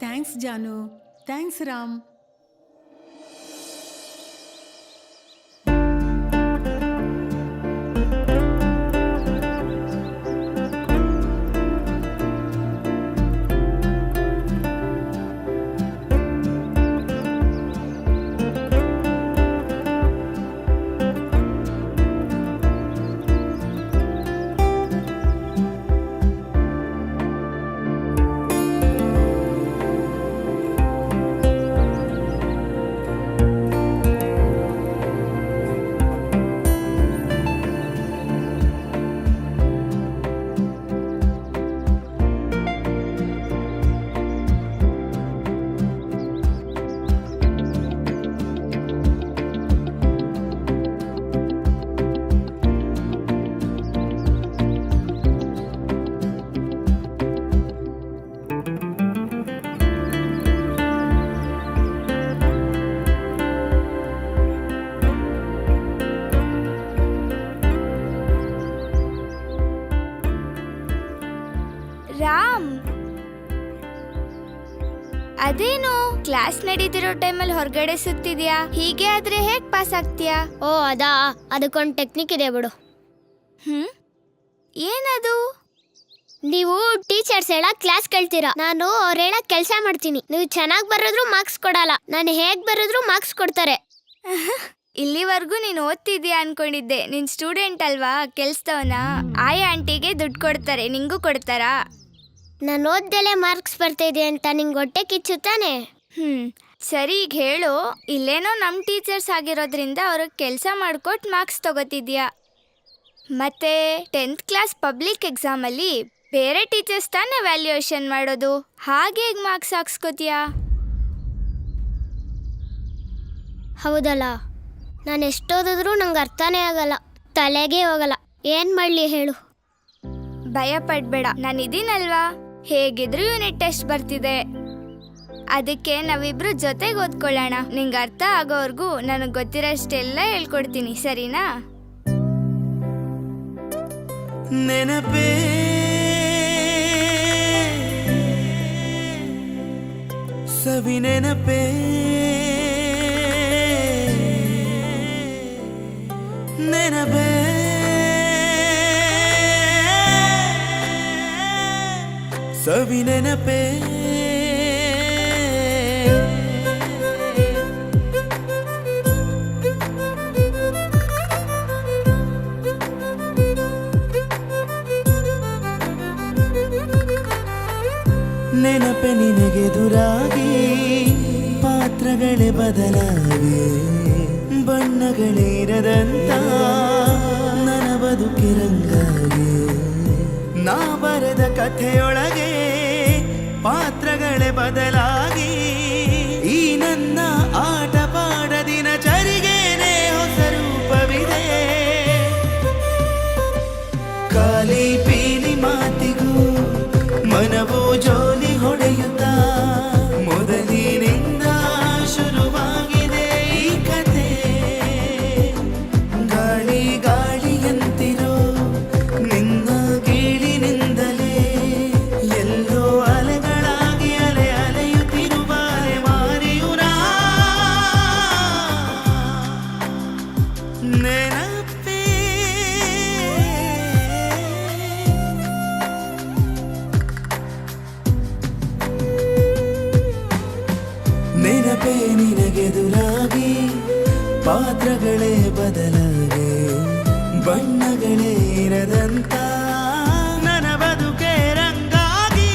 Thanks ಜಾನು. Thanks Ram. Ram, ಅದೇನು class ನಡೀತಿರೋ ಟೈಮಲ್ಲಿ ಹೊರಗಡೆ ಸುತ್ತಿದ್ಯಾ? ಹೀಗೆ ಆದ್ರೆ ಹೇಗ್ ಪಾಸ್ ಆಗ್ತೀಯಾ? ಓ ಅದಕ್ಕೊಂದು ಟೆಕ್ನಿಕ್ ಇದೆ ಬಿಡು. ಏನದು? ನೀವು ಟೀಚರ್ಸ್ ಹೇಳಕ್ ಕ್ಲಾಸ್ ಕೇಳ್ತೀರಾ, ನಾನು ಅವ್ರು ಹೇಳಕ್ ಕೆಲಸ ಮಾಡ್ತೀನಿ. ನೀವು ಚೆನ್ನಾಗಿ ಬರೋದ್ರು ಮಾರ್ಕ್ಸ್ ಕೊಡಲ್ಲ, ನಾನು ಹೇಗ್ ಬರೋದ್ರು ಮಾರ್ಕ್ಸ್ ಕೊಡ್ತಾರೆ. ಇಲ್ಲಿವರೆಗೂ ನೀನು ಓದ್ತಿದ್ಯಾ ಅನ್ಕೊಂಡಿದ್ದೆ. ನಿನ್ ಸ್ಟೂಡೆಂಟ್ ಅಲ್ವಾ, ಕೆಲ್ಸದವನ? ಆಯಾ ಆಂಟಿಗೆ ದುಡ್ಡು ಕೊಡ್ತಾರೆ, ನಿಂಗೂ ಕೊಡ್ತಾರಾ? ನಾನು ಓದ್ದಲೆ ಮಾರ್ಕ್ಸ್ ಬರ್ತಿದೆ ಅಂತ ನಿಂಗೆ ಹೊಟ್ಟೆ ಕಿಚ್ಚುತ್ತಾನೆ? ಸರಿ, ಈಗ ಹೇಳು. ಇಲ್ಲೇನೋ ನಮ್ಮ ಟೀಚರ್ಸ್ ಆಗಿರೋದ್ರಿಂದ ಅವ್ರಿಗೆ ಕೆಲಸ ಮಾಡ್ಕೊಟ್ಟು ಮಾರ್ಕ್ಸ್ ತಗೋತಿದ್ಯಾ. ಮತ್ತೆ 10th ಕ್ಲಾಸ್ ಪಬ್ಲಿಕ್ ಎಕ್ಸಾಮಲ್ಲಿ ಬೇರೆ ಟೀಚರ್ಸ್ ತಾನೇ ವ್ಯಾಲ್ಯೂಯೇಷನ್ ಮಾಡೋದು, ಹಾಗೆ ಹೇಗೆ ಮಾರ್ಕ್ಸ್ ಹಾಕ್ಸ್ಕೋತೀಯಾ? ಹೌದಲ್ಲ, ನಾನು ಎಷ್ಟೋದಿದ್ರು ನಂಗೆ ಅರ್ಥನೇ ಆಗಲ್ಲ, ತಲೆಗೆ ಹೋಗಲ್ಲ. ಏನು ಮಾಡಲಿ ಹೇಳು? ಭಯ ಪಡ್ಬೇಡ, ನಾನು ಇದೀನಲ್ವಾ. ಹೇಗಿದ್ರು ಯೂನಿಟ್ ಟೆಸ್ಟ್ ಬರ್ತಿದೆ, ಅದಕ್ಕೆ ನಾವಿಬ್ರು ಜೊತೆಗೆ ಓದ್ಕೊಳ್ಳೋಣ. ನಿಂಗೆ ಅರ್ಥ ಆಗೋವರೆಗೂ ನನಗೆ ಗೊತ್ತಿರೋಷ್ಟೆಲ್ಲ ಹೇಳ್ಕೊಡ್ತೀನಿ, ಸರಿನಾ? ನೆನಪೇ ಸವಿ ನೆನಪೇ ನೆನಪೇ ಸವಿ ನೆನಪೇ ನೆನಪೆ ನಿನಗೆದುರಾಗಿ ಪಾತ್ರಗಳೇ ಬದಲಾಗಿ ಬಣ್ಣಗಳೇ ಇರದಂತ ನನ್ನ ಬದುಕಿರಂಗಾಗಿ ನಾ ಬರೆದ ಕಥೆಯೊಳಗೆ ಪಾತ್ರಗಳೇ ಬದಲಾಗಿ ಈ ನನ್ನ ಆಟ ಪಾಡದಿನ ಚರಿಗೇನೆ ಹೊಸ ರೂಪವಿದೆ. ಕಾಲಿ ಪೀಲಿ ಮಾತಿಗೂ ಮನವು ಜೋಲಿ ಹೊಡೆಯುತ್ತಾ ಮೊದಲಿನಿಂದ ಶುರುವಾಗಿದೆ ಈ ಕಥೆ. ಗಾಳಿ ಗಾಳಿಯಂತಿರೋ ನಿನ್ನ ಗೀಳಿನಿಂದಲೇ ಎಲ್ಲೋ ಅಲೆಗಳಾಗಿ ಅಲೆ ಅಲೆಯುತ್ತಿರುವ ಅಲೆಮಾರಿಯುರ ನೆನಪೇ ನೆನಪೇ ನಿನಗೆದುರಾಗಿ ಪಾತ್ರಗಳೇ ಬದಲಾಗಿ ಬಣ್ಣಗಳೇ ಇರದಂತ ನನ್ನ ಬದುಕೆ ರಂಗಾಗಿ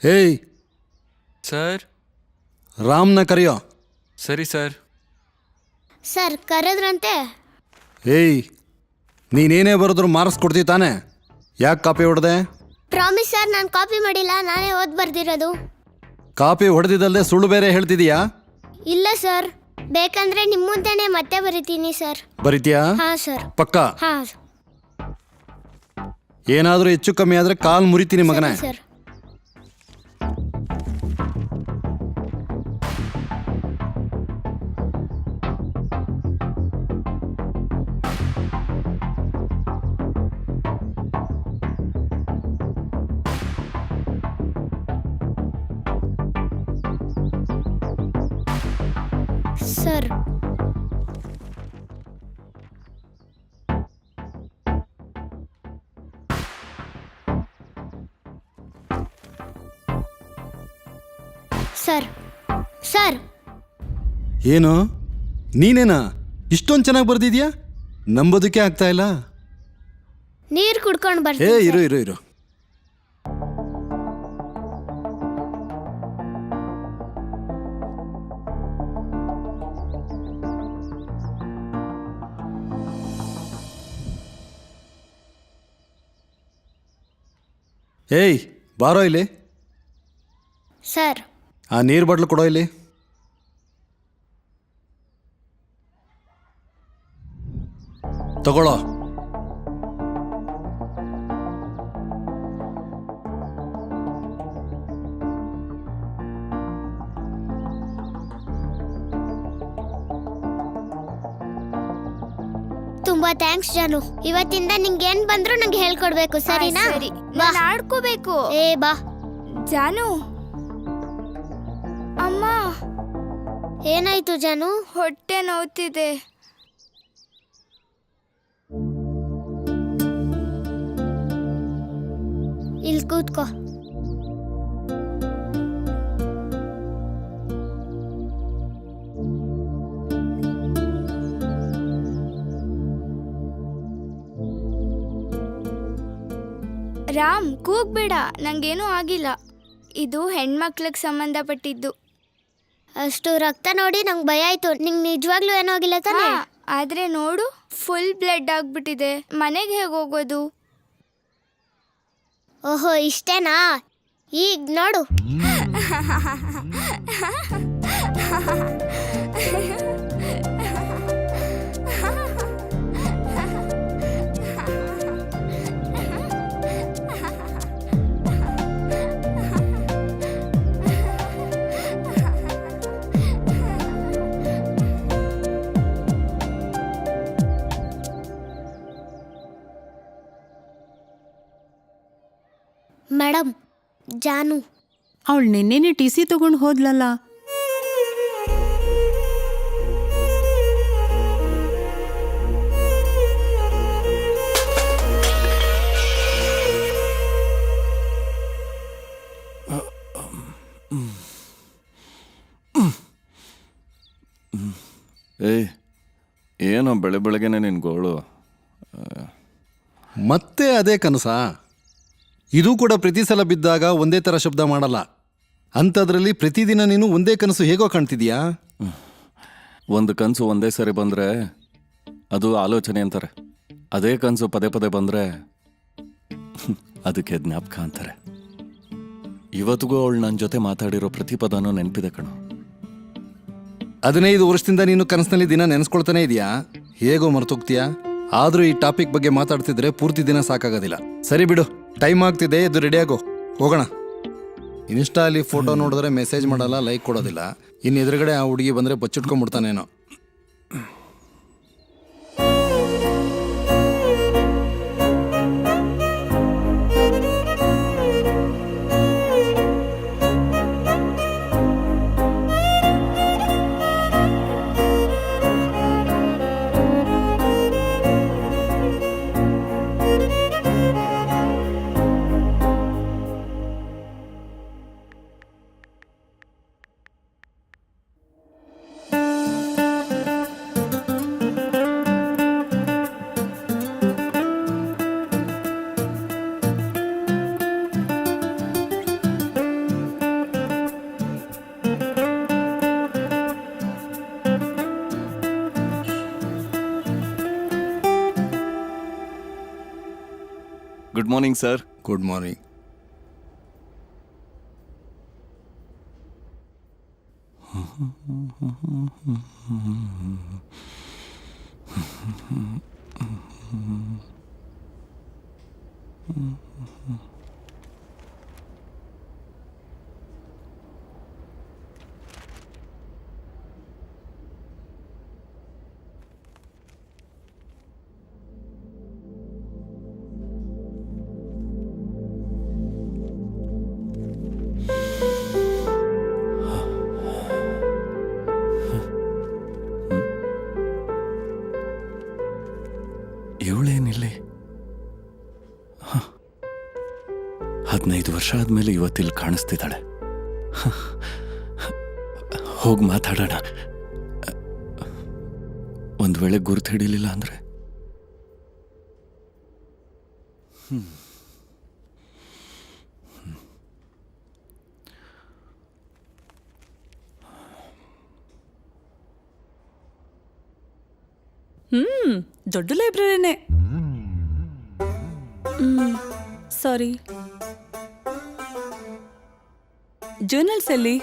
ಹೇಯ್ ಸರ್. ರಾಮ್ನ ಕರೆಯೋ. ಸರಿ ಸರ್. ಸರ್ ಕರೆದ್ರಂತೆ. ಏಯ್, ನೀನೇನೇ ಬರೆದ್ರು ಮಾರ್ಕ್ಸ್ ಕೊಡ್ತೀವಿ ತಾನೆ? ಯಾಕೆ ಕಾಪಿ ಹೊಡೆದೆ? ಪ್ರಾಮಿಸ್ ಸರ್, ನಾನು ಕಾಪಿ ಮಾಡಿಲ್ಲ, ನಾನೇ ಓದ್ ಬರ್ದಿರೋದು. ಕಾಪಿ ಹೊಡೆದಿದ್ದಲ್ಲದೆ ಸುಳ್ಳು ಬೇರೆ ಹೇಳ್ತಿದೀಯಾ? ಇಲ್ಲ ಸರ್. ಬೇಕಂದ್ರೆ ನಿಮ್ಮ ಮುಂದೆನೆ ಮತ್ತೆ ಬರಿತೀನಿ ಸರ್. ಬರಿತೀಯಾ? ಹಾ ಸರ್. ಪಕ್ಕ? ಹಾ ಏನಾದರೂ ಹೆಚ್ಚು ಕಮ್ಮಿ ಆದ್ರೆ ಕಾಲ್ ಮುರಿತೀನಿ ಮಗನೇ. ಸರ್. ಸರ್ ಸರ್ ಸರ್ ಏನು ನೀನೇನಾ ಇಷ್ಟೊಂದು ಚೆನ್ನಾಗಿ ಬರ್ದಿದ್ಯಾ? ನಂಬೋದಕ್ಕೆ ಆಗ್ತಾ ಇಲ್ಲ. ನೀರು ಕುಡ್ಕೊಂಡು ಏ ಬರ್ತೀನಿ ಇರು ಇರು ಇರು. ಏಯ್ ಬಾರೋ ಇಲ್ಲಿ. ಸರ್. ಆ ನೀರು ಬಾಟ್ಲು ಕೊಡೋ ಇಲ್ಲಿ. ತಗೊಳ್ಳೋ. ತುಂಬಾ ಥ್ಯಾಂಕ್ಸ್ ಜಾನು. ಇವತ್ತಿಂದ ನಿಂಗೆ ಏನ್ ಬಂದ್ರು ನಂಗೆ ಹೇಳ್ಕೊಡ್ಬೇಕು, ಸರಿನಾ? ಸರಿ, ಬಾ. ನಾನು ಆಡ್ಕೋಬೇಕು. ಏ ಬಾ. ಜಾನು, ಅಮ್ಮ, ಏನಾಯ್ತು ಜಾನು? ಹೊಟ್ಟೆ ನೋವ್ತಿದೆ. ಇಲ್ಲಿ ಕೂತ್ಕೋ. ರಾಮ್, ಕೂಗ್ಬೇಡ, ನಂಗೇನೂ ಆಗಿಲ್ಲ. ಇದು ಹೆಣ್ಮಕ್ಳಿಗೆ ಸಂಬಂಧಪಟ್ಟಿದ್ದು. ಅಷ್ಟು ರಕ್ತ ನೋಡಿ ನಂಗೆ ಭಯ ಆಯ್ತು. ನಿಂಗೆ ನಿಜವಾಗ್ಲೂ ಏನೂ ಆಗಿಲ್ಲ ತಾನೇ? ಹಾ, ಆದ್ರೆ ನೋಡು, ಫುಲ್ ಬ್ಲಡ್ ಆಗ್ಬಿಟ್ಟಿದೆ. ಮನೆಗೆ ಹೇಗೆ ಹೋಗೋದು? ಓಹೋ, ಇಷ್ಟೇನಾ? ಈಗ ನೋಡು. ಮೇಡಮ್, ಜಾನು ಅವಳು ನಿನ್ನೆನೆ ಟಿ ಸಿ ತಗೊಂಡು ಹೋದ್ಲಲ್ಲ. ಏಯ್, ಏನೋ ಬೆಳೆ ಬೆಳಗ್ಗೆನೆ ನಿನ್ನ ಗೋಳು. ಮತ್ತೆ ಅದೇ ಕನಸಾ? ಇದು ಕೂಡ ಪ್ರತಿ ಸಲ ಬಿದ್ದಾಗ ಒಂದೇ ಥರ ಶಬ್ದ ಮಾಡಲ್ಲ. ಅಂಥದ್ರಲ್ಲಿ ಪ್ರತಿದಿನ ನೀನು ಒಂದೇ ಕನಸು ಹೇಗೋ ಕಾಣ್ತಿದ್ಯಾ? ಒಂದು ಕನಸು ಒಂದೇ ಸರಿ ಬಂದರೆ ಅದು ಆಲೋಚನೆ ಅಂತಾರೆ. ಅದೇ ಕನಸು ಪದೇ ಪದೇ ಬಂದರೆ ಅದಕ್ಕೆ ಜ್ಞಾಪಕ ಅಂತಾರೆ. ಇವತ್ತಿಗೂ ಅವಳು ನನ್ನ ಜೊತೆ ಮಾತಾಡಿರೋ ಪ್ರತಿ ಪದನೂ ನೆನಪಿದೆ ಕಣೋ. 15 ವರ್ಷದಿಂದ ನೀನು ಕನಸಿನಲ್ಲಿ ದಿನ ನೆನೆಸ್ಕೊಳ್ತಾನೆ ಇದೆಯಾ? ಹೇಗೋ ಮರ್ತೋಗ್ತೀಯಾ? ಆದರೂ ಈ ಟಾಪಿಕ್ ಬಗ್ಗೆ ಮಾತಾಡ್ತಿದ್ರೆ ಪೂರ್ತಿ ದಿನ ಸಾಕಾಗೋದಿಲ್ಲ. ಸರಿ ಬಿಡು, ಟೈಮ್ ಆಗ್ತಿದೆ, ಇದು ರೆಡಿಯಾಗೋ, ಹೋಗೋಣ. ಇನ್ಸ್ಟಾಲಿ ಫೋಟೋ ನೋಡಿದ್ರೆ ಮೆಸೇಜ್ ಮಾಡಲ್ಲ, ಲೈಕ್ ಕೊಡೋದಿಲ್ಲ. ಇನ್ನು ಎದುರುಗಡೆ ಆ ಹುಡುಗಿ ಬಂದರೆ ಬಚ್ಚಿಟ್ಕೊಂಡ್ಬಿಡ್ತಾನೇನೋ. Good morning sir. Good morning. ಇವಳೇನಿಲ್ಲಿ 15 ವರ್ಷ ಆದ್ಮೇಲೆ ಇವತ್ತಿಲ್ಲಿ ಕಾಣಿಸ್ತಿದ್ದಾಳೆ. ಹೋಗಿ ಮಾತಾಡೋಣ. ಒಂದು ವೇಳೆ ಗುರ್ತು ಹಿಡಿಲಿಲ್ಲ ಅಂದ್ರೆ ದೊಡ್ಡ ಲೈಬ್ರರಿನೇ. ಸಾರಿ, ಜರ್ನಲ್ಸ್ ಅಲ್ಲಿ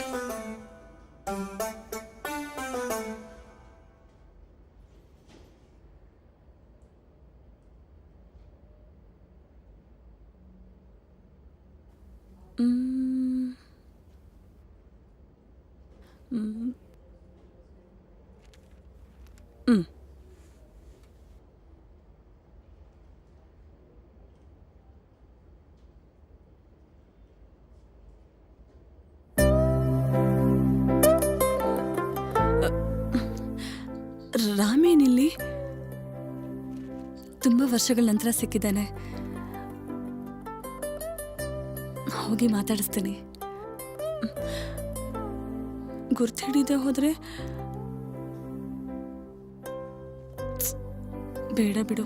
ರಾಮೇನಿಲ್ಲಿ ತುಂಬಾ ವರ್ಷಗಳ ನಂತರ ಸಿಕ್ಕಿದ್ದಾನೆ. ಹೋಗಿ ಮಾತಾಡಿಸ್ತೀನಿ. ಗುರ್ತು ಹಿಡಿದೇ ಹೋದ್ರೆ ಬೇಡ ಬಿಡು.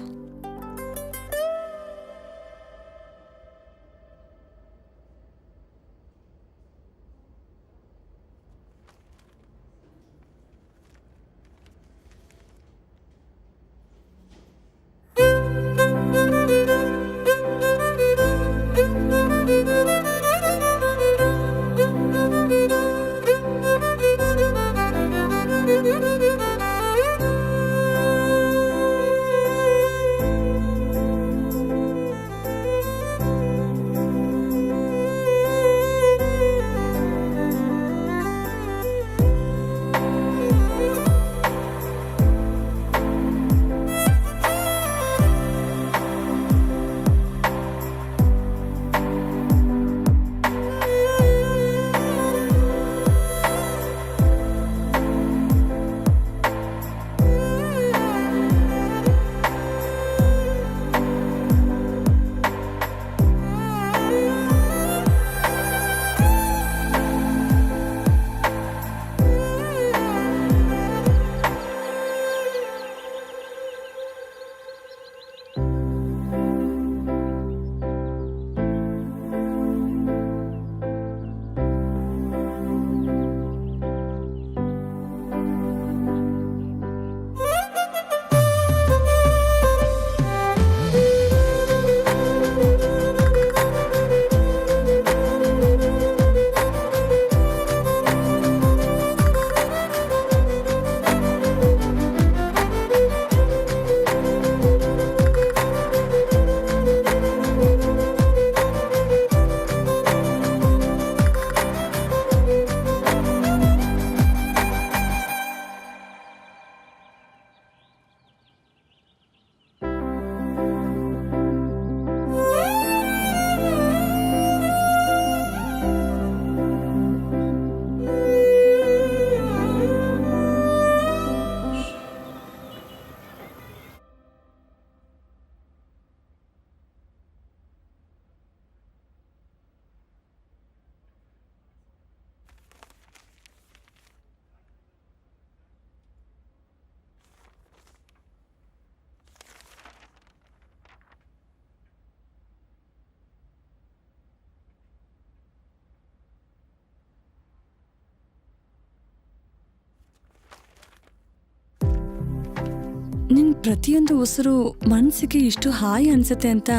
ನಿನ್ ಪ್ರತಿಯೊಂದು ಉಸಿರು ಮನಸ್ಸಿಗೆ ಇಷ್ಟು ಹಾಯಿ ಅನ್ಸುತ್ತೆ ಅಂತ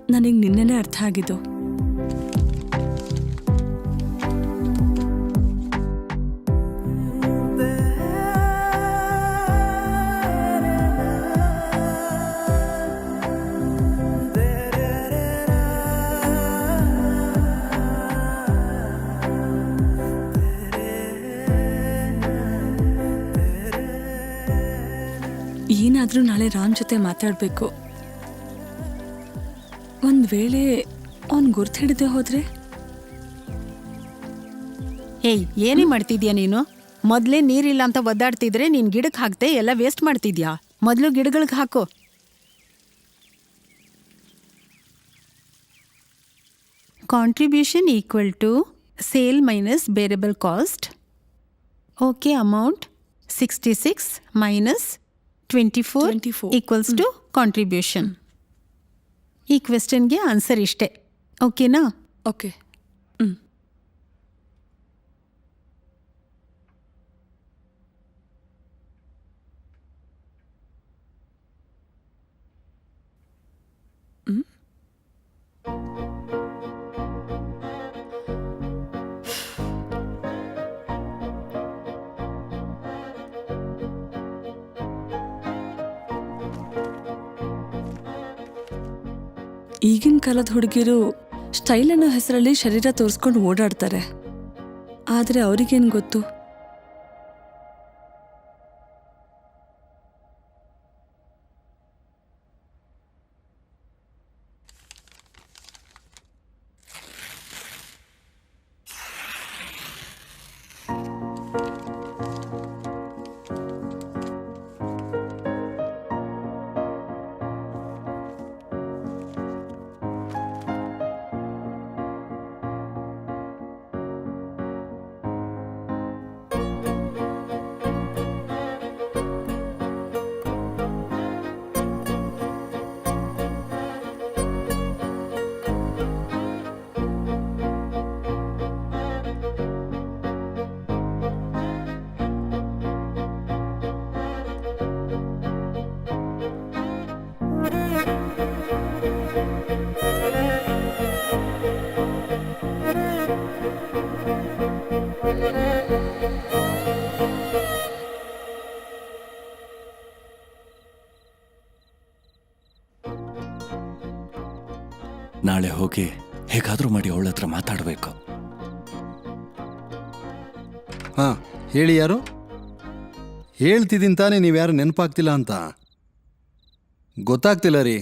ನನಗೆ ನಿನ್ನೆನೇ ಅರ್ಥ ಆಗಿದ್ದು. ಏನಾದರೂ ನಾಳೆ ರಾಮ್ ಜೊತೆ ಮಾತಾಡಬೇಕು. ಒಂದು ವೇಳೆ ಅವ್ನು ಗುರ್ತು ಹಿಡಿದೇ ಹೋದ್ರೆ? ಏಯ್, ಏನೇ ಮಾಡ್ತಿದ್ಯಾ ನೀನು? ಮೊದಲೇ ನೀರಿಲ್ಲ ಅಂತ ಒದ್ದಾಡ್ತಿದ್ರೆ ನೀನ್ ಗಿಡಕ್ಕೆ ಹಾಕ್ದೆ ಎಲ್ಲ ವೇಸ್ಟ್ ಮಾಡ್ತಿದ್ಯಾ. ಮೊದಲು ಗಿಡಗಳಿಗೆ ಹಾಕು. Contribution equal to sale minus variable cost. Okay, amount 66 minus 24 equals to contribution. ಈ ಕ್ವೆಶ್ಚನ್ಗೆ ಆನ್ಸರ್ ಇಷ್ಟೇ. ಓಕೆನಾ? ಓಕೆ. ಈಗಿನ ಕಾಲದ ಹುಡುಗಿರು ಸ್ಟೈಲ್ ಅನ್ನೋ ಹೆಸರಲ್ಲಿ ಶರೀರ ತೋರಿಸ್ಕೊಂಡು ಓಡಾಡ್ತಾರೆ. ಆದರೆ ಅವ್ರಿಗೇನು ಗೊತ್ತು? ನಾಳೆ ಹೋಗಿ ಹೇಗಾದರೂ ಮಾಡಿ ಅವಳ ಹತ್ರ ಮಾತಾಡಬೇಕು. ಹಾಂ, ಹೇಳಿ. ಯಾರು? ಹೇಳ್ತಿದ್ದೀನಿ ತಾನೇ, ನೀವು ಯಾರು ನೆನಪಾಗ್ತಿಲ್ಲ ಅಂತ. ಗೊತ್ತಾಗ್ತಿಲ್ಲ ರೀ.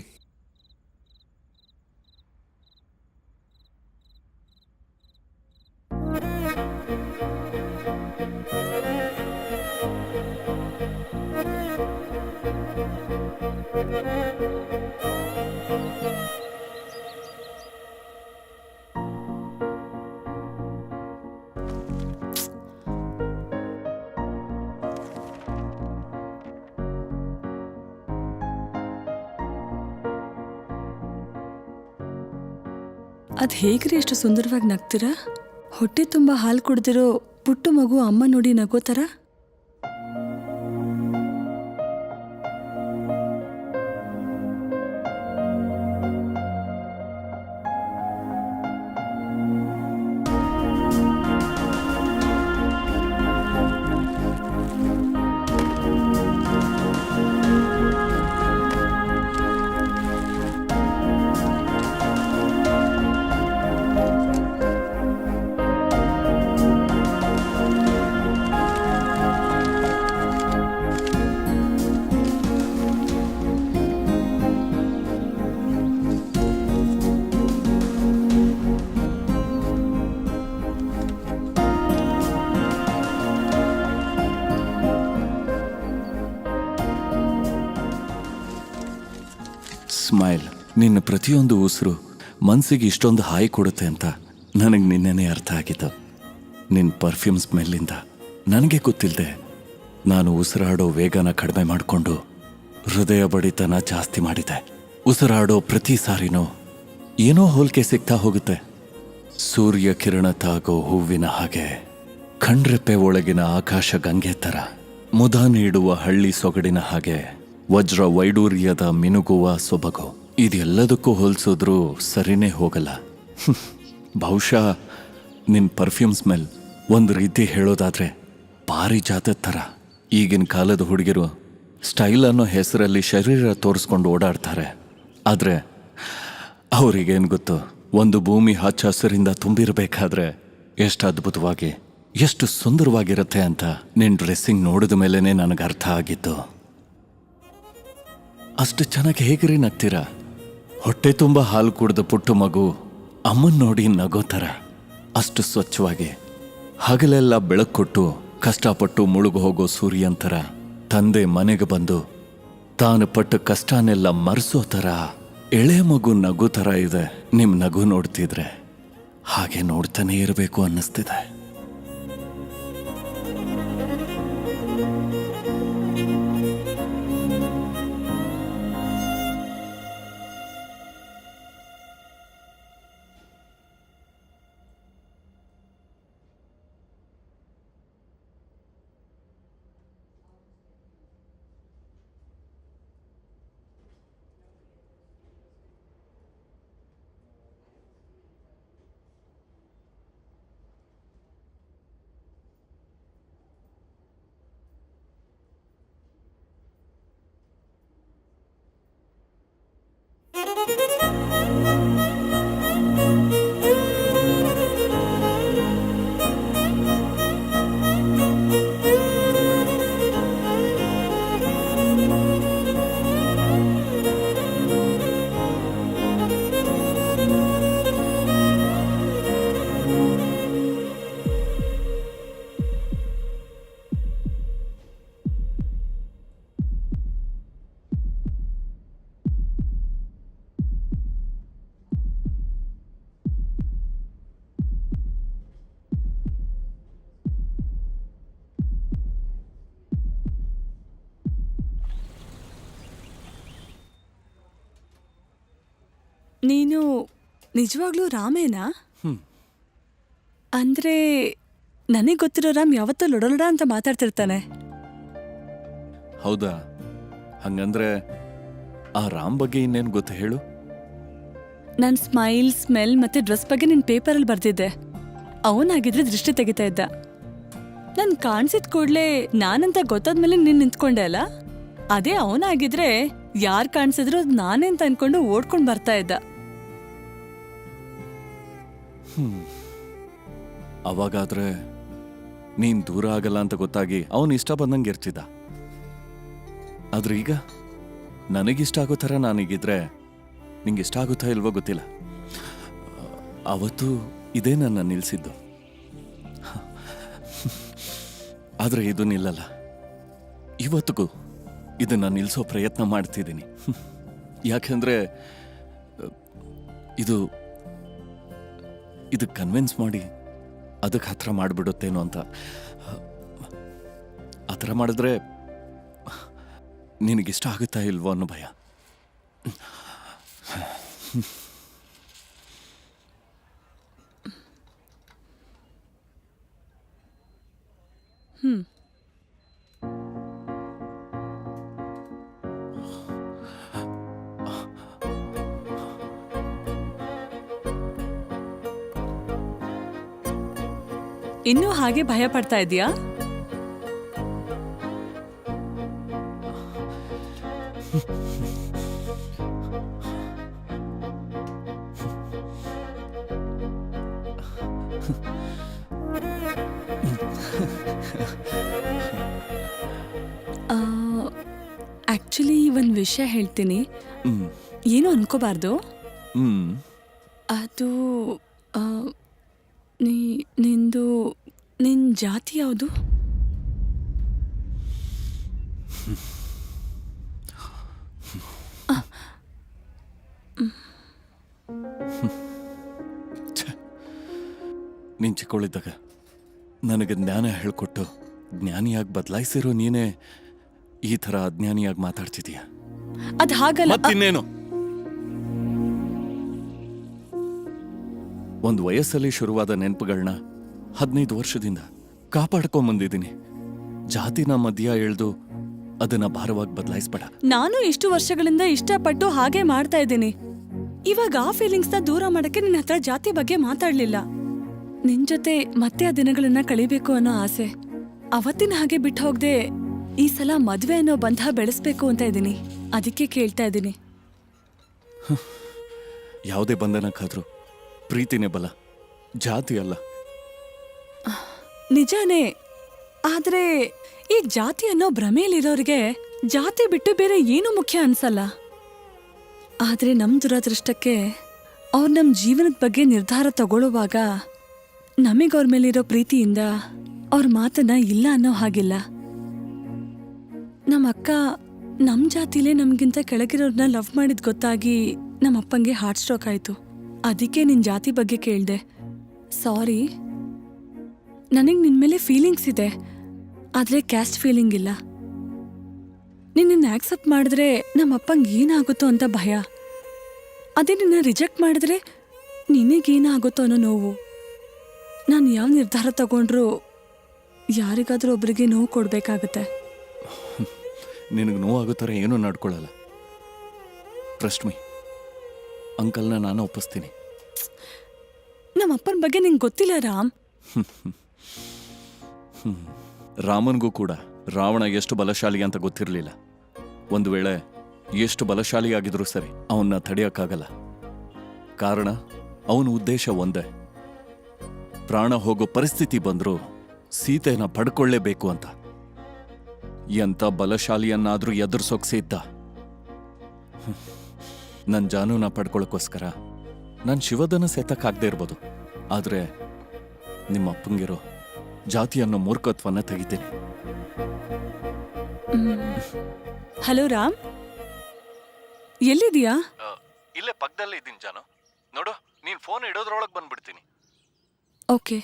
ಅದು ಹೇಗ್ರಿ ಎಷ್ಟು ಸುಂದರವಾಗಿ ನಗ್ತೀರಾ? ಹೊಟ್ಟೆ ತುಂಬ ಹಾಲು ಕುಡ್ದಿರೋ ಪುಟ್ಟು ಮಗು ಅಮ್ಮ ನೋಡಿ ನಗೋ ಥರ. ಸ್ಮೈಲ್. ನಿನ್ನ ಪ್ರತಿಯೊಂದು ಉಸಿರು ಮನಸ್ಸಿಗೆ ಇಷ್ಟೊಂದು ಹಾಯಿ ಕೊಡುತ್ತೆ ಅಂತ ನನಗೆ ನಿನ್ನೆನೇ ಅರ್ಥ ಆಗಿತ್ತು. ನಿನ್ನ ಪರ್ಫ್ಯೂಮ್ ಸ್ಮೆಲ್ಲಿಂದ ನನಗೆ ಗೊತ್ತಿಲ್ಲದೆ ನಾನು ಉಸಿರಾಡೋ ವೇಗನ ಕಡಿಮೆ ಮಾಡಿಕೊಂಡು ಹೃದಯ ಬಡಿತನ ಜಾಸ್ತಿ ಮಾಡಿದೆ. ಉಸಿರಾಡೋ ಪ್ರತಿ ಸಾರಿನೂ ಏನೋ ಹೋಲಿಕೆ ಸಿಗ್ತಾ ಹೋಗುತ್ತೆ. ಸೂರ್ಯ ಕಿರಣ ತಾಗೋ ಹೂವಿನ ಹಾಗೆ, ಕಣ್ರೆಪ್ಪೆ ಒಳಗಿನ ಆಕಾಶ ಗಂಗೆ ಥರ, ಮುದ ನೀಡುವ ಹಳ್ಳಿ ಸೊಗಡಿನ ಹಾಗೆ, ವಜ್ರ ವೈಡೂರ್ಯದ ಮಿನುಗುವ ಸೊಬಗು. ಇದೆಲ್ಲದಕ್ಕೂ ಹೋಲಿಸಿದ್ರೂ ಸರಿನೇ ಹೋಗಲ್ಲ. ಬಹುಶಃ ನಿನ್ನ ಪರ್ಫ್ಯೂಮ್ ಸ್ಮೆಲ್ ಒಂದು ರೀತಿ ಹೇಳೋದಾದ್ರೆ ಪಾರಿಜಾತದ ಥರ. ಈಗಿನ ಕಾಲದ ಹುಡುಗಿರು ಸ್ಟೈಲ್ ಅನ್ನೋ ಹೆಸರಲ್ಲಿ ಶರೀರ ತೋರಿಸ್ಕೊಂಡು ಓಡಾಡ್ತಾರೆ. ಆದರೆ ಅವರಿಗೇನು ಗೊತ್ತು, ಒಂದು ಭೂಮಿ ಹಚ್ಚ ಹಸಿರಿಂದ ತುಂಬಿರಬೇಕಾದ್ರೆ ಎಷ್ಟು ಅದ್ಭುತವಾಗಿ, ಎಷ್ಟು ಸುಂದರವಾಗಿರುತ್ತೆ ಅಂತ ನಿನ್ನ ಡ್ರೆಸ್ಸಿಂಗ್ ನೋಡಿದ ಮೇಲೇ ನನಗೆ ಅರ್ಥ ಆಗಿತ್ತು. ಅಷ್ಟು ಚೆನ್ನಾಗಿ ಹೇಗ್ರಿ ನಗ್ತೀರಾ? ಹೊಟ್ಟೆ ತುಂಬ ಹಾಲು ಕುಡಿದ ಪುಟ್ಟ ಮಗು ಅಮ್ಮನ್ ನೋಡಿ ನಗೋ ಥರ ಅಷ್ಟು ಸ್ವಚ್ಛವಾಗಿ ಹಗಲೆಲ್ಲ ಬೆಳಕು ಕೊಟ್ಟು ಕಷ್ಟಪಟ್ಟು ಮುಳುಗು ಹೋಗೋ ಸೂರ್ಯಂತರ ತಂದೆ ಮನೆಗೆ ಬಂದು ತಾನು ಪಟ್ಟ ಕಷ್ಟನೆಲ್ಲ ಮರೆಸೋ ಥರ ಎಳೆ ಮಗು ನಗು ಥರ ಇದೆ. ನಿಮ್ ನಗು ನೋಡ್ತಿದ್ರೆ ಹಾಗೆ ನೋಡ್ತಾನೆ ಇರಬೇಕು ಅನ್ನಿಸ್ತಿದೆ. ನೀನು ನಿಜವಾಗ್ಲೂ ರಾಮೇನಾ? ಅಂದ್ರೆ ನನಗೆ ಗೊತ್ತಿರೋ ರಾಮ್ ಯಾವತ್ತೂ ಲೊಡಲೊಡ ಅಂತ ಮಾತಾಡ್ತಿರ್ತಾನೆ. ಹೌದಾ? ಹಂಗಂದ್ರೆ ಆ ರಾಮ್ ಬಗ್ಗೆ ಇನ್ನೇನು ಗೊತ್ತು ಹೇಳು? ನನ್ನ ಸ್ಮೈಲ್, ಸ್ಮೆಲ್ ಮತ್ತೆ ಡ್ರೆಸ್ ಬಗ್ಗೆ ನಿನ್ನ ಪೇಪರಲ್ಲಿ ಬರ್ದಿದ್ದೆ. ಅವನಾಗಿದ್ರೆ ದೃಷ್ಟಿ ತೆಗಿತಾ ಇದ್ದ. ನನ್ ಕಾಣಿಸಿದ ಕೂಡ್ಲೆ ನಾನಂತ ಗೊತ್ತಾದ್ಮೇಲೆ ನೀನ್ ನಿಂತ್ಕೊಂಡೆ ಅಲ್ಲ, ಅದೇ ಅವನಾಗಿದ್ರೆ ಯಾರ್ ಕಾಣಿಸಿದ್ರು ನಾನೇ ಅಂತ ಅನ್ಕೊಂಡು ಓಡ್ಕೊಂಡ್ ಬರ್ತಾ ಇದ್ದ. ಅವಾಗಾದ್ರೆ ನೀನ್ ದೂರ ಆಗಲ್ಲ ಅಂತ ಗೊತ್ತಾಗಿ ಅವನು ಇಷ್ಟ ಬಂದಂಗೆ ಇರ್ತಿದ್ದ. ಆದ್ರೆ ಈಗ ನನಗಿಷ್ಟ ಆಗೋ ಥರ ನಾನೀಗಿದ್ರೆ ನಿಂಗಿಷ್ಟ ಆಗುತ್ತಾ ಇಲ್ವೋ ಗೊತ್ತಿಲ್ಲ. ಅವತ್ತು ಇದೇ ನನ್ನ ನಿಲ್ಸಿದ್ದು. ಆದ್ರೆ ಇದು ನಿಲ್ಲಲ್ಲ. ಇವತ್ತಿಗೂ ಇದನ್ನ ನಿಲ್ಸೋ ಪ್ರಯತ್ನ ಮಾಡ್ತಿದ್ದೀನಿ. ಯಾಕೆಂದ್ರೆ ಇದು ಕನ್ವಿನ್ಸ್ ಮಾಡಿ ಅದಕ್ಕೆ ಹತ್ರ ಮಾಡಿಬಿಡುತ್ತೇನೋ ಅಂತ. ಆ ಥರ ಮಾಡಿದ್ರೆ ನಿನಗಿಷ್ಟ ಆಗುತ್ತಾ ಇಲ್ವೋ ಅನ್ನೋ ಭಯ. ಇನ್ನೂ ಹಾಗೆ ಭಯ ಪಡ್ತಾ ಇದೀಯಾ? ಆಕ್ಚುಲಿ ಒಂದ್ ವಿಷಯ ಹೇಳ್ತೀನಿ, ಏನು ಅನ್ಕೋಬಾರ್ದು. ಅದು ನಿನ್ ಜಾತಿ ಯಾವುದು? ನೀನ್ ಚಿಕ್ಕವಳಿದ್ದಾಗ ನನಗೆ ಜ್ಞಾನ ಹೇಳ್ಕೊಟ್ಟು ಜ್ಞಾನಿಯಾಗಿ ಬದಲಾಯಿಸಿರೋ ನೀನೇ ಈ ಥರ ಅಜ್ಞಾನಿಯಾಗಿ ಮಾತಾಡ್ತಿದೀಯ. ಅದ್ ಹಾಗಲ್ಲ. ಮತ್ತಿನ್ನೇನು? ಒಂದು ವಯಸ್ಸಲ್ಲಿ ಶುರುವಾದ ನೆನಪುಗಳನ್ನ 15 ವರ್ಷದಿಂದ ಕಾಪಾಡ್ಕೊಂಬಂದಿದ್ದೀನಿ. ಜಾತಿನ ಮಧ್ಯ ಎಳ್ದು ಅದನ್ನ ಭಾರವಾಗಿ ಬದಲಾಯಿಸ್ಬೇಡ. ನಾನು ಇಷ್ಟು ವರ್ಷಗಳಿಂದ ಇಷ್ಟಪಟ್ಟು ಹಾಗೆ ಮಾಡ್ತಾ ಇದ್ದೀನಿ. ಇವಾಗ ಆ ಫೀಲಿಂಗ್ಸ್ನ ದೂರ ಮಾಡಕ್ಕೆ ನಿನ್ನ ಹತ್ರ ಜಾತಿ ಬಗ್ಗೆ ಮಾತಾಡ್ಲಿಲ್ಲ. ನಿನ್ ಜೊತೆ ಮತ್ತೆ ಆ ದಿನಗಳನ್ನ ಕಳಿಬೇಕು ಅನ್ನೋ ಆಸೆ. ಅವತ್ತಿನ ಹಾಗೆ ಬಿಟ್ಟು ಹೋಗದೆ ಈ ಸಲ ಮದ್ವೆ ಅನ್ನೋ ಬಂಧ ಬೆಳೆಸ್ಬೇಕು ಅಂತ ಇದ್ದೀನಿ. ಅದಕ್ಕೆ ಕೇಳ್ತಾ ಇದ್ದೀನಿ. ಯಾವುದೇ ಬಂಧನಕ್ಕಾದ್ರೂ ಪ್ರೀತಿನೇ ಬಲ, ಜಾತಿ ಅಲ್ಲ. ನಿಜಾನೇ. ಆದ್ರೆ ಈ ಜಾತಿ ಅನ್ನೋ ಭ್ರಮೆಯಲ್ಲಿರೋರಿಗೆ ಜಾತಿ ಬಿಟ್ಟು ಬೇರೆ ಏನೂ ಮುಖ್ಯ ಅನ್ಸಲ್ಲ. ಆದ್ರೆ ನಮ್ ದುರದೃಷ್ಟಕ್ಕೆ ಅವ್ರು ನಮ್ ಜೀವನದ ಬಗ್ಗೆ ನಿರ್ಧಾರ ತಗೊಳ್ಳುವಾಗ ನಮಗ್ ಅವ್ರ ಮೇಲಿರೋ ಪ್ರೀತಿಯಿಂದ ಅವ್ರ ಮಾತನ್ನ ಇಲ್ಲ ಅನ್ನೋ ಹಾಗಿಲ್ಲ. ನಮ್ಮ ಅಕ್ಕ ನಮ್ ಜಾತಿಲೇ ನಮ್ಗಿಂತ ಕೆಳಗಿರೋರ್ನ ಲವ್ ಮಾಡಿದ್ ಗೊತ್ತಾಗಿ ನಮ್ಮ ಅಪ್ಪಂಗೆ ಹಾರ್ಟ್ ಸ್ಟ್ರೋಕ್ ಆಯ್ತು. ಅದಕ್ಕೆ ನಿನ್ ಜಾತಿ ಬಗ್ಗೆ ಕೇಳ್ದೆ. ಸಾರಿ, ನನಗ್ ನಿನ್ ಮೇಲೆ ಫೀಲಿಂಗ್ಸ್ ಇದೆ, ಆದ್ರೆ ಕ್ಯಾಸ್ಟ್ ಫೀಲಿಂಗ್ ಇಲ್ಲ. ನಿನ್ನ ಆಕ್ಸೆಪ್ಟ್ ಮಾಡಿದ್ರೆ ನಮ್ಮ ಅಪ್ಪಂಗೆ ಏನಾಗುತ್ತೋ ಅಂತ ಭಯ. ಅದೇ ನಿನ್ನ ರಿಜೆಕ್ಟ್ ಮಾಡಿದ್ರೆ ನಿನಗೇನಾಗುತ್ತೋ ಅನ್ನೋ ನೋವು. ನಾನು ಯಾವ ನಿರ್ಧಾರ ತಗೊಂಡ್ರು ಯಾರಿಗಾದ್ರೂ ಒಬ್ರಿಗೆ ನೋವು ಕೊಡ್ಬೇಕಾಗತ್ತೆ. ನಿನಗೆ ನೋವಾಗೋ ಥರ ಏನೂ ನಡ್ಕೊಳ್ಳಲ್ಲ. ಟ್ರಸ್ಟ್ ಮೀ, ಅಂಕಲ್ನ ನಾನು ಒಪ್ಪಿಸ್ತೀನಿ. ನಮ್ಮ ಅಪ್ಪನ ಬಗ್ಗೆ ನಿಂಗೆ ಗೊತ್ತಿಲ್ಲ ರಾಮ್. ರಾಮನ್ಗೂ ಕೂಡ ರಾವಣ ಎಷ್ಟು ಬಲಶಾಲಿ ಅಂತ ಗೊತ್ತಿರಲಿಲ್ಲ. ಒಂದು ವೇಳೆ ಎಷ್ಟು ಬಲಶಾಲಿಯಾಗಿದ್ರೂ ಸರಿ, ಅವನ್ನ ತಡೆಯೋಕ್ಕಾಗಲ್ಲ. ಕಾರಣ ಅವನ ಉದ್ದೇಶ ಒಂದೇ, ಪ್ರಾಣ ಹೋಗೋ ಪರಿಸ್ಥಿತಿ ಬಂದರೂ ಸೀತೆನ ಪಡ್ಕೊಳ್ಳೇಬೇಕು ಅಂತ. ಎಂಥ ಬಲಶಾಲಿಯನ್ನಾದ್ರೂ ಎದುರಿಸೋಕ್ಸಿದ್ದ. ನನ್ನ ಜಾನುನ ಪಡ್ಕೊಳ್ಳೋಕ್ಕೋಸ್ಕರ ನಾನು ಶಿವದನ ಸೆತಕ್ಕಾಗದೇ ಇರ್ಬೋದು, ಆದರೆ ನಿಮ್ಮ ಅಪ್ಪಂಗಿರೋ ಜಾತಿ ಅನ್ನೋ ಮೂರ್ಖತ್ವನ ತೆಗಿತೀನಿ. ಹಲೋ ರಾಮ್, ಎಲ್ಲಿದೀಯಾ? ಇಲ್ಲೇ ಪಕ್ಕದಲ್ಲೇ ಇದ್ದೀನಿ ಜಾನು. ನೋಡು, ನೀನು ಫೋನ್ ಇಡೋದ್ರೊಳಗೆ ಬಂದ್ಬಿಡ್ತೀನಿ. ಓಕೆ.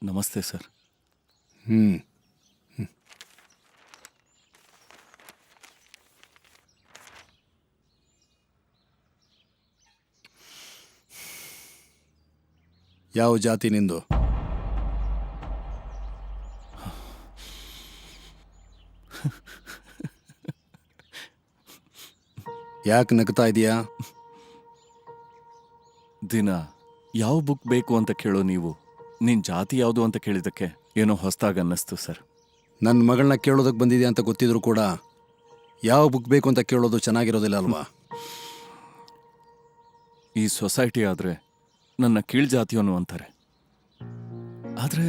ನಮಸ್ತೆ ಸರ್. ಯಾವ ಜಾತಿ ನಿಂದು? ಯಾಕೆ ನಗ್ತಾ ಇದೀಯಾ? ದಿನ ಯಾವ ಬುಕ್ ಬೇಕು ಅಂತ ಕೇಳೋ ನೀವು ನಿನ್ ಜಾತಿ ಯಾವುದು ಅಂತ ಕೇಳಿದಕ್ಕೆ ಏನೋ ಹೊಸದಾಗಿ ಅನ್ನಿಸ್ತು ಸರ್. ನನ್ನ ಮಗಳನ್ನ ಕೇಳೋದಕ್ಕೆ ಬಂದಿದ್ಯಾ ಅಂತ ಗೊತ್ತಿದ್ರು ಕೂಡ ಯಾವ ಬುಕ್ ಬೇಕು ಅಂತ ಕೇಳೋದು ಚೆನ್ನಾಗಿರೋದಿಲ್ಲ ಅಲ್ವಾ? ಈ ಸೊಸೈಟಿ ಆದ್ರೆ ನನ್ನ ಕೀಳ್ ಜಾತಿಯವನು ಅಂತಾರೆ. ಆದ್ರೆ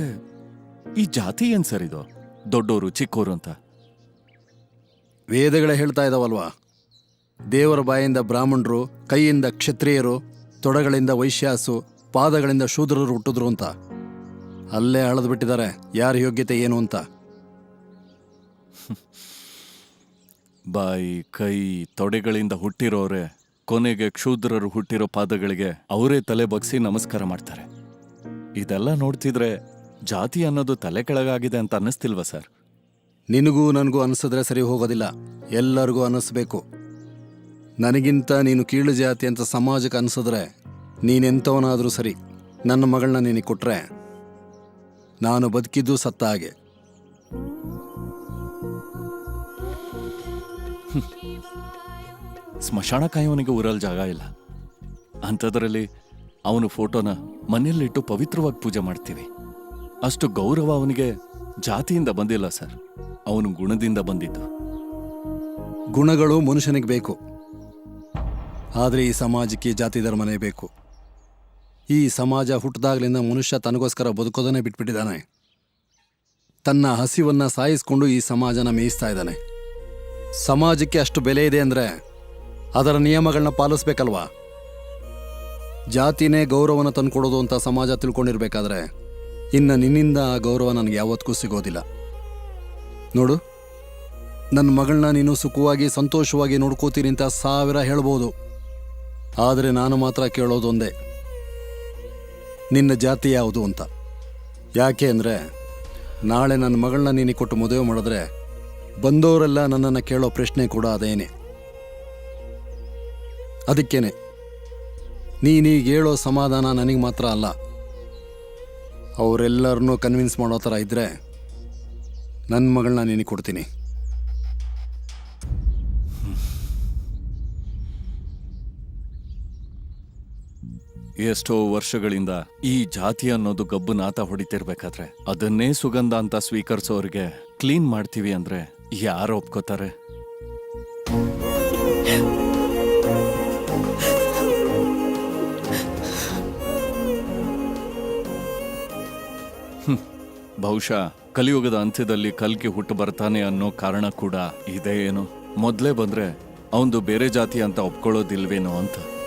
ಈ ಜಾತಿ ಏನ್ ಸರ್ ಇದು? ದೊಡ್ಡೋರು ಚಿಕ್ಕೋರು ಅಂತ ವೇದಗಳೇ ಹೇಳ್ತಾ ಇದಾವಲ್ವಾ, ದೇವರ ಬಾಯಿಂದ ಬ್ರಾಹ್ಮಣರು, ಕೈಯಿಂದ ಕ್ಷತ್ರಿಯರು, ತೊಡಗಳಿಂದ ವೈಶ್ಯಾಸು, ಪಾದಗಳಿಂದ ಶೂದ್ರರು ಹುಟ್ಟಿದ್ರು ಅಂತ. ಅಲ್ಲೇ ಅಳದು ಬಿಟ್ಟಿದ್ದಾರೆ ಯಾರ ಯೋಗ್ಯತೆ ಏನು ಅಂತ. ಬಾಯಿ, ಕೈ, ತೊಡೆಗಳಿಂದ ಹುಟ್ಟಿರೋರೆ ಕೊನೆಗೆ ಕ್ಷೂದ್ರರು ಹುಟ್ಟಿರೋ ಪಾದಗಳಿಗೆ ಅವರೇ ತಲೆ ಬಗ್ಸಿ ನಮಸ್ಕಾರ ಮಾಡ್ತಾರೆ. ಇದೆಲ್ಲ ನೋಡ್ತಿದ್ರೆ ಜಾತಿ ಅನ್ನೋದು ತಲೆ ಕೆಳಗಾಗಿದೆ ಅಂತ ಅನ್ನಿಸ್ತಿಲ್ವಾ ಸರ್? ನಿನಗೂ ನನಗೂ ಅನಿಸಿದ್ರೆ ಸರಿ ಹೋಗೋದಿಲ್ಲ, ಎಲ್ಲರಿಗೂ ಅನ್ನಿಸ್ಬೇಕು. ನನಗಿಂತ ನೀನು ಕೀಳು ಜಾತಿ ಅಂತ ಸಮಾಜಕ್ಕೆ ಅನಿಸಿದ್ರೆ ನೀನೆಂಥವನಾದರೂ ಸರಿ, ನನ್ನ ಮಗಳನ್ನ ನಿನಗೆ ಕೊಟ್ರೆ ನಾನು ಬದುಕಿದ್ದು ಸತ್ತ ಹಾಗೆ. ಸ್ಮಶಾನ ಕಾಯೋನಿಗೆ ಊರಲ್ಲಿ ಜಾಗ ಇಲ್ಲ, ಅಂಥದ್ರಲ್ಲಿ ಅವನ ಫೋಟೋನ ಮನೆಯಲ್ಲಿಟ್ಟು ಪವಿತ್ರವಾಗಿ ಪೂಜೆ ಮಾಡ್ತೀವಿ. ಅಷ್ಟು ಗೌರವ ಅವನಿಗೆ ಜಾತಿಯಿಂದ ಬಂದಿಲ್ಲ ಸರ್, ಅವನು ಗುಣದಿಂದ ಬಂದಿದ್ದು. ಗುಣಗಳು ಮನುಷ್ಯನಿಗೆ ಬೇಕು, ಆದರೆ ಈ ಸಮಾಜಕ್ಕೆ ಜಾತಿ ಧರ್ಮನೇ ಬೇಕು. ಈ ಸಮಾಜ ಹುಟ್ಟಿದಾಗಲಿಂದ ಮನುಷ್ಯ ತನಗೋಸ್ಕರ ಬದುಕೋದನ್ನೇ ಬಿಟ್ಬಿಟ್ಟಿದ್ದಾನೆ. ತನ್ನ ಹಸಿವನ್ನ ಸಾಯಿಸ್ಕೊಂಡು ಈ ಸಮಾಜನ ಮೇಯಿಸ್ತಾ ಇದ್ದಾನೆ. ಸಮಾಜಕ್ಕೆ ಅಷ್ಟು ಬೆಲೆ ಇದೆ ಅಂದರೆ ಅದರ ನಿಯಮಗಳನ್ನ ಪಾಲಿಸ್ಬೇಕಲ್ವಾ? ಜಾತಿನೇ ಗೌರವನ ತಂದುಕೊಡೋದು ಅಂತ ಸಮಾಜ ತಿಳ್ಕೊಂಡಿರ್ಬೇಕಾದ್ರೆ ಇನ್ನು ನಿನ್ನಿಂದ ಆ ಗೌರವ ನನಗೆ ಯಾವತ್ತಿಗೂ ಸಿಗೋದಿಲ್ಲ. ನೋಡು, ನನ್ನ ಮಗಳನ್ನ ನೀನು ಸುಖವಾಗಿ ಸಂತೋಷವಾಗಿ ನೋಡ್ಕೋತೀನಿ ಅಂತ 1000 ಹೇಳ್ಬೋದು, ಆದರೆ ನಾನು ಮಾತ್ರ ಕೇಳೋದೊಂದೇ, ನಿನ್ನ ಜಾತಿ ಯಾವುದು ಅಂತ. ಯಾಕೆ ಅಂದರೆ ನಾಳೆ ನನ್ನ ಮಗಳನ್ನ ನೀನು ಕೊಟ್ಟು ಮದುವೆ ಮಾಡಿದ್ರೆ ಬಂದವರೆಲ್ಲ ನನ್ನನ್ನು ಕೇಳೋ ಪ್ರಶ್ನೆ ಕೂಡ ಅದೇನೆ. ಅದಕ್ಕೇನೆ ನೀನೀಗ ಹೇಳೋ ಸಮಾಧಾನ ನನಗೆ ಮಾತ್ರ ಅಲ್ಲ, ಅವರೆಲ್ಲರನ್ನೂ ಕನ್ವಿನ್ಸ್ ಮಾಡೋ ಥರ ಇದ್ದರೆ ನನ್ನ ಮಗಳನ್ನ ನೀನು ಕೊಡ್ತೀನಿ. ಎಷ್ಟೋ ವರ್ಷಗಳಿಂದ ಈ ಜಾತಿ ಅನ್ನೋದು ಗಬ್ಬು ನಾತ ಹೊಡಿತಿರ್ಬೇಕಾದ್ರೆ ಅದನ್ನೇ ಸುಗಂಧ ಅಂತ ಸ್ವೀಕರಿಸೋರಿಗೆ ಕ್ಲೀನ್ ಮಾಡ್ತೀವಿ ಅಂದ್ರೆ ಯಾರು ಒಪ್ಕೋತಾರೆ? ಬಹುಶಃ ಕಲಿಯುಗದ ಅಂತ್ಯದಲ್ಲಿ ಕಲ್ಕಿ ಹುಟ್ಟು ಬರ್ತಾನೆ ಅನ್ನೋ ಕಾರಣ ಕೂಡ ಇದೇ ಏನು. ಮೊದಲೇ ಬಂದ್ರೆ ಅವಂದು ಬೇರೆ ಜಾತಿ ಅಂತ ಒಪ್ಕೊಳ್ಳೋದಿಲ್ವೇನೋ ಅಂತ.